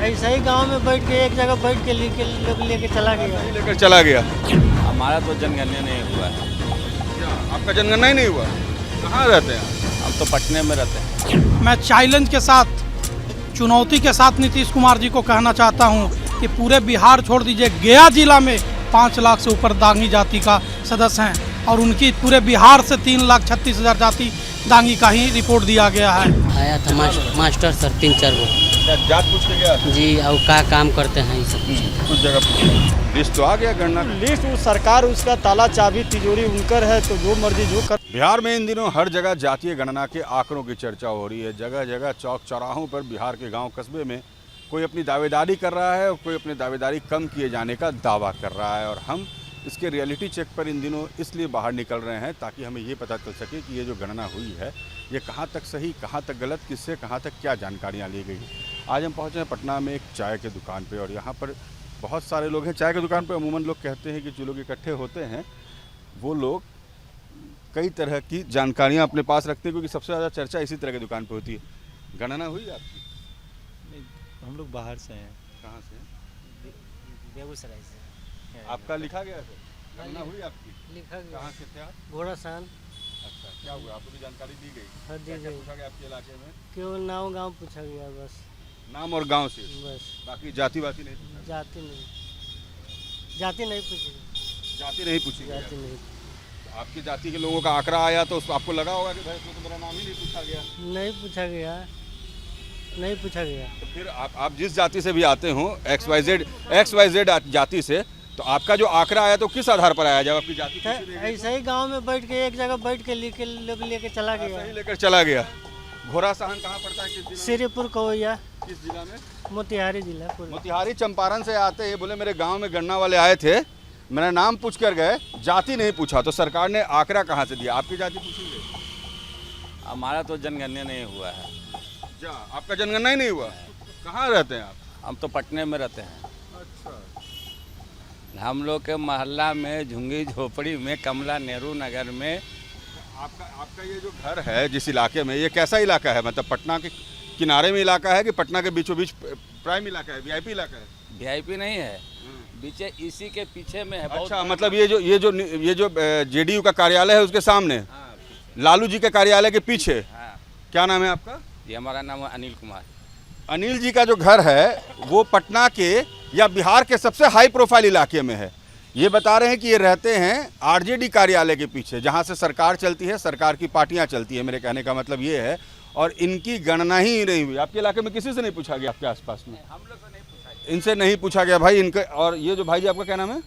ऐसा ही गांव में बैठ के एक जगह बैठ के लेके चला गया। लेकर चला गया। हमारा तो जनगणना नहीं हुआ है। आपका जनगणना ही नहीं हुआ? कहाँ रहते हैं? हम तो पटने में रहते हैं। मैं चैलेंज के साथ, चुनौती के साथ नीतीश कुमार जी को कहना चाहता हूं कि पूरे बिहार छोड़ दीजिए, गया जिला में 5 लाख से ऊपर दांगी जाति का सदस्य हैं और उनकी पूरे बिहार से 3,36,000 जाति दांगी का ही रिपोर्ट दिया गया है। आया था मास्टर सर 3-4 गो। जात पूछ के गया जी, और क्या काम करते हैं ये सब कुछ जगह लिस्ट तो आ गया गणना लिस्ट सरकार उसका ताला चाबी तिजोरी उनकर है, तो जो मर्जी जो कर। बिहार में इन दिनों हर जगह जातीय गणना के आंकड़ों की चर्चा हो रही है। जगह जगह चौक चौराहों पर बिहार के गांव कस्बे में कोई अपनी दावेदारी कर रहा है और कोई अपनी दावेदारी कम किए जाने का दावा कर रहा है। और हम इसके रियलिटी चेक पर इन दिनों इसलिए बाहर निकल रहे हैं ताकि हमें ये पता चल सके कि ये जो गणना हुई है ये कहाँ तक सही, कहाँ तक गलत, किससे कहाँ तक क्या जानकारियाँ ली गई। आज हम पहुँचे हैं पटना में एक चाय के दुकान पे और यहाँ पर बहुत सारे लोग हैं। चाय की दुकान पे अमूमन लोग कहते हैं कि जो लोग इकट्ठे होते हैं वो लोग कई तरह की जानकारियाँ अपने पास रखते हैं, क्योंकि सबसे ज़्यादा चर्चा इसी तरह की दुकान पे होती है। गणना हुई आपकी? हम लोग बाहर से हैं। कहाँ से? बेगूसराय से। आपका लिखा गया है? गणना हुई आपकी? लिखा गया। कहाँ से थे आप? घोड़ासान। अच्छा, क्या हुआ? आपको भी जानकारी दी गई? हाँ, दी क्या गई। पूछा गया आपके इलाके में? केवल नाव गांव पूछा गया, बस। नाम और गांव से? बस। बाकी जाति वाति नहीं पूछा? जाति नहीं, जाति नहीं पूछी गई। जाति नहीं पूछी गई? जाति नहीं, आपकी जाति के लोगों का आंकड़ा आया तो आपको लगा होगा कि भाई इसमें तो मेरा नाम ही नहीं पूछा गया। नहीं पूछा गया, नहीं पूछा गया। तो फिर आप जिस जाति से भी आते हो, XYZ जाति से, तो आपका जो आंकड़ा आया तो किस आधार पर आया जब आपकी जाति पूछी नहीं गई? ऐसा ही गांव में बैठ के एक जगह बैठ के लेके चला गया। ऐसा ही लेकर चला गया। घोड़ासान कहाँ पड़ता है? किस जिला में? श्रीपुर कवैया, किस जिला में? मोतिहारी जिला। मोतिहारी चंपारण से आते हैं, बोले मेरे गांव में गणना वाले आए थे, मेरा नाम पूछ कर गए, जाति नहीं पूछा, तो सरकार ने आंकड़ा कहाँ से दिया? आपकी जाति पूछी गई? हमारा तो जनगणना नहीं हुआ है। जा, आपका जनगणना ही नहीं हुआ? कहाँ रहते हैं आप? हम तो पटने में रहते हैं। अच्छा। हम लोग के मोहल्ला में, झुंगी झोपड़ी में, कमला नेहरू नगर में। आपका ये जो घर है जिस इलाके में, ये कैसा इलाका है? मतलब पटना के किनारे में इलाका है कि पटना के बीचों बीच प्राइम इलाका है, VIP इलाका है? VIP नहीं है, बीचे इसी के पीछे में है। अच्छा, मतलब ये जो JDU का कार्यालय है उसके सामने, हाँ, लालू जी के कार्यालय के पीछे। हाँ। क्या नाम है आपका? ये हमारा नाम है अनिल कुमार। अनिल जी का जो घर है वो पटना के या बिहार के सबसे हाई प्रोफाइल इलाके में है। ये बता रहे हैं कि ये रहते हैं RJD कार्यालय के पीछे, जहाँ से सरकार चलती है, सरकार की पार्टियाँ चलती है। मेरे कहने का मतलब ये है, और इनकी गणना ही नहीं हुई। आपके इलाके में किसी से नहीं पूछा गया? आपके आसपास में हम लोग को नहीं पूछा। इनसे नहीं पूछा गया भाई इनके। और ये जो भाई जी, आपका क्या नाम है?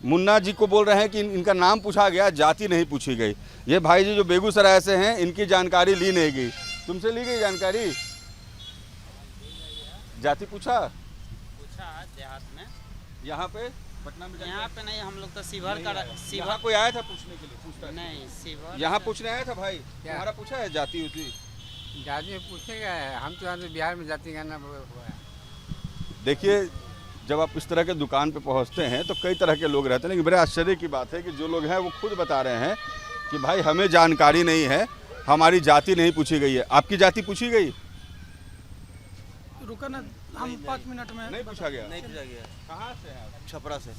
मुन्ना जी को बोल रहे हैं कि इनका नाम पूछा गया, जाति नहीं पूछी गई। ये भाई जी जो बेगूसराय से हैं, इनकी जानकारी ली नहीं गई। तुमसे ली गई जानकारी? जाति पूछा देहात में। यहाँ पे पटना में? यहाँ पे नहीं, हम लोग तो शिवहर का यहाँ कोई आया था पूछने के लिए? पूछता नहीं, शिवहर यहाँ पूछने आया था भाई? तुम्हारा पूछा है जाति उति? जाति पूछेगा, हम तो यहाँ तो बिहार में जाति गणना हुआ है। देखिए, जब आप इस तरह के दुकान पे पहुंचते हैं तो कई तरह के लोग रहते हैं, लेकिन बड़े आश्चर्य की बात है कि जो लोग हैं वो खुद बता रहे हैं कि भाई हमें जानकारी नहीं है, हमारी जाति नहीं पूछी गई है। आपकी जाति पूछी गई? रुका ना, हम 5 मिनट में। नहीं पूछा गया? नहीं पूछा गया। कहाँ से हैं आप? छपरा से।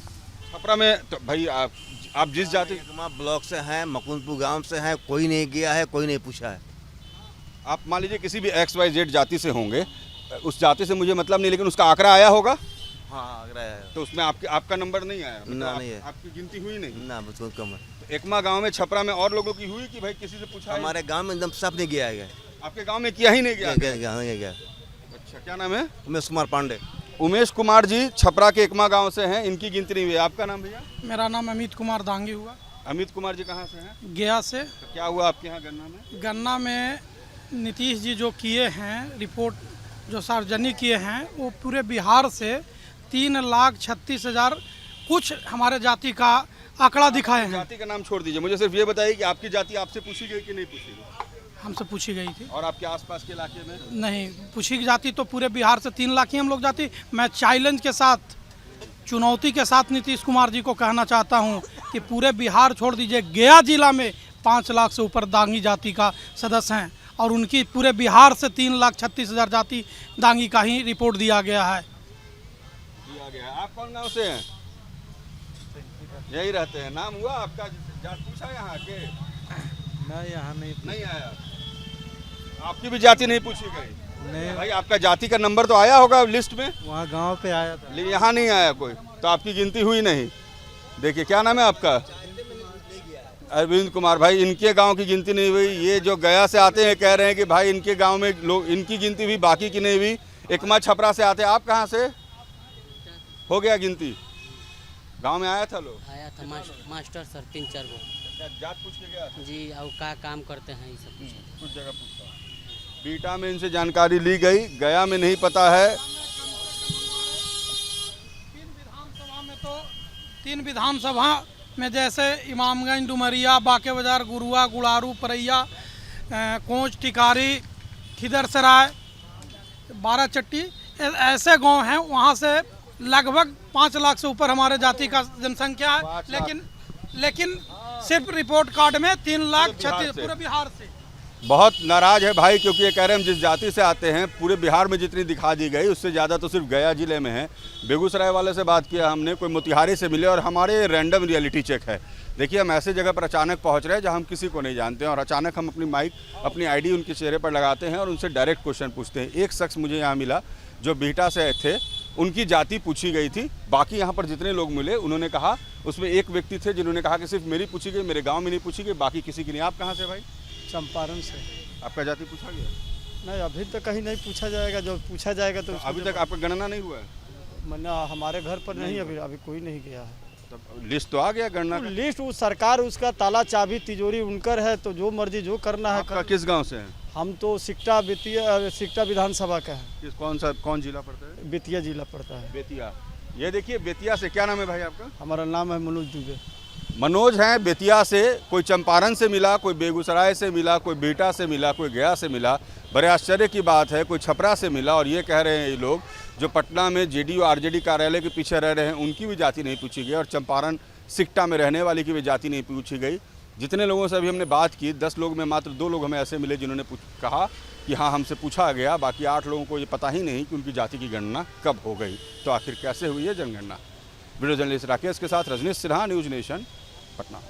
छपरा में? तो भाई आप जिस जाति, ब्लॉक से हैं, मुकुंदपुर गांव से हैं, कोई नहीं गया है, कोई नहीं पूछा है। आप मान लीजिए किसी भी XYZ जाति से होंगे, उस जाति से मुझे मतलब नहीं, लेकिन उसका आंकड़ा आया होगा? हाँ, आगरा है। तो उसमें आपका नंबर नहीं आया? मतलब ना, नहीं है। आपकी गिनती हुई नहीं? ना, बस बहुत कम है। तो एकमा गांव में, छपरा में और लोगों की हुई कि भाई किसी से पूछा है? हमारे गांव में एकदम सब नहीं गया है। आपके गांव में किया ही नहीं गया? गया। अच्छा, क्या नाम है? उमेश कुमार पांडे। उमेश कुमार जी छपरा के एकमा गांव से हैं, इनकी गिनती नहीं हुई। आपका नाम भैया? मेरा नाम अमित कुमार दांगी हुआ। अमित कुमार जी कहाँ से हैं? गया से। तो क्या हुआ आपके यहाँ गन्ना में? गन्ना में नीतीश जी जो किए हैं, रिपोर्ट जो सार्वजनिक किए हैं, वो पूरे बिहार से 3,36,000 कुछ हमारे जाति का आंकड़ा दिखाए हैं। जाति का नाम छोड़ दीजिए, मुझे सिर्फ ये बताइए कि आपकी जाति आपसे पूछी गई कि नहीं पूछी गई? हमसे पूछी गई थी। और आपके आसपास के इलाके में? नहीं पूछी जाती तो पूरे बिहार से 3 लाख ही हम लोग जाती। मैं चैलेंज के साथ, चुनौती के साथ नीतीश कुमार जी को कहना चाहता हूं कि पूरे बिहार छोड़ दीजिए, गया जिला में 5 लाख से ऊपर दांगी जाति का सदस्य हैं और उनकी पूरे बिहार से 3,36,000 जाति दांगी का ही रिपोर्ट दिया गया है। दिया गया है। आप कौन गांव से हैं? यही रहते हैं। नाम हुआ आपका? जात पूछा यहाँ के? नहीं, यहाँ नहीं आया। आपकी भी जाति नहीं पूछी गई? नहीं, भाई आपका जाति का नंबर तो आया होगा लिस्ट में? वहाँ गांव पे आया था। लेकिन यहाँ नहीं आया कोई, तो आपकी गिनती हुई नहीं। देखिए, क्या नाम है आपका? अरविंद कुमार। भाई इनके गांव की गिनती नहीं हुई। ये जो गया से आते हैं कह रहे हैं कि भाई इनके गांव में लोग, इनकी गिनती हुई, बाकी की नहीं हुई। एकमा छपरा से आते हैं। आप कहाँ से? हो गया गिनती? गांव में आया था लोग? आया था मास्टर सर 3-4 गो। क्या जात पूछ के गया? जी, और क्या काम करते हैं ये सब पूछा। कुछ जगह पूछा। बीटा में इनसे जानकारी ली गई, गया में नहीं पता है। तीन विधानसभा में जैसे इमामगंज, डुमरिया, बाके बाजार, गुरुआ, गुड़ारू, परैया, कोंच, टिकारी, खिदरसराय, बाराचट्टी, ऐसे गांव हैं। वहां से लगभग 5 लाख से ऊपर हमारे जाति का जनसंख्या है, लेकिन सिर्फ रिपोर्ट कार्ड में 3,36,000 पूरे बिहार से। बहुत नाराज है भाई, क्योंकि ये कह रहे हैं हम जिस जाति से आते हैं पूरे बिहार में जितनी दिखा दी गई उससे ज़्यादा तो सिर्फ गया जिले में है। बेगूसराय वाले से बात किया हमने, कोई मोतिहारी से मिले, और हमारे रैंडम रियलिटी चेक है। देखिए, हम ऐसे जगह पर अचानक पहुंच रहे हैं जहां हम किसी को नहीं जानते हैं, और अचानक हम अपनी माइक, अपनी आईडी उनके चेहरे पर लगाते हैं और उनसे डायरेक्ट क्वेश्चन पूछते हैं। एक शख्स मुझे यहाँ मिला जो बीटा से थे, उनकी जाति पूछी गई थी। बाकी यहाँ पर जितने लोग मिले उन्होंने कहा, उसमें एक व्यक्ति थे जिन्होंने कहा कि सिर्फ मेरी पूछी गई, मेरे गाँव में नहीं पूछी गई, बाकी किसी की नहीं। आप कहाँ से भाई? चंपारण से। आपका जाति पूछा गया? नहीं, अभी तक कहीं नहीं पूछा जाएगा। जो पूछा जाएगा तो अभी तक आपका गणना नहीं हुआ है? मना हमारे घर पर नहीं, अभी कोई नहीं गया है। तब लिस्ट तो आ गया गणना का? लिस्ट वो सरकार, उसका ताला चाबी तिजोरी उनकर है, तो जो मर्जी जो करना है आपका किस गांव से है? हम तो सिकटा विधानसभा का है। कौन जिला पड़ता है? बेतिया जिला पड़ता है। बेतिया। ये देखिए, बेतिया से। क्या नाम है भाई आपका? हमारा नाम है मनोज दुबे। मनोज हैं बेतिया से। कोई चंपारण से मिला, कोई बेगूसराय से मिला, कोई बीटा से मिला, कोई गया से मिला। बड़े आश्चर्य की बात है, कोई छपरा से मिला। और ये कह रहे हैं ये लोग जो पटना में जेडीयू आरजेडी कार्यालय के पीछे रह रहे हैं, उनकी भी जाति नहीं पूछी गई, और चंपारण सिकटा में रहने वाले की भी जाति नहीं पूछी गई। जितने लोगों से अभी हमने बात की, 10 लोग में मात्र 2 लोग हमें ऐसे मिले जिन्होंने कहा कि हाँ हमसे पूछा गया। बाकी 8 लोगों को ये पता ही नहीं कि उनकी जाति की गणना कब हो गई। तो आखिर कैसे हुई है जनगणना? वीडियो जर्नलिस्ट राकेश के साथ रजनीश सिन्हा, न्यूज़ नेशन, पटना।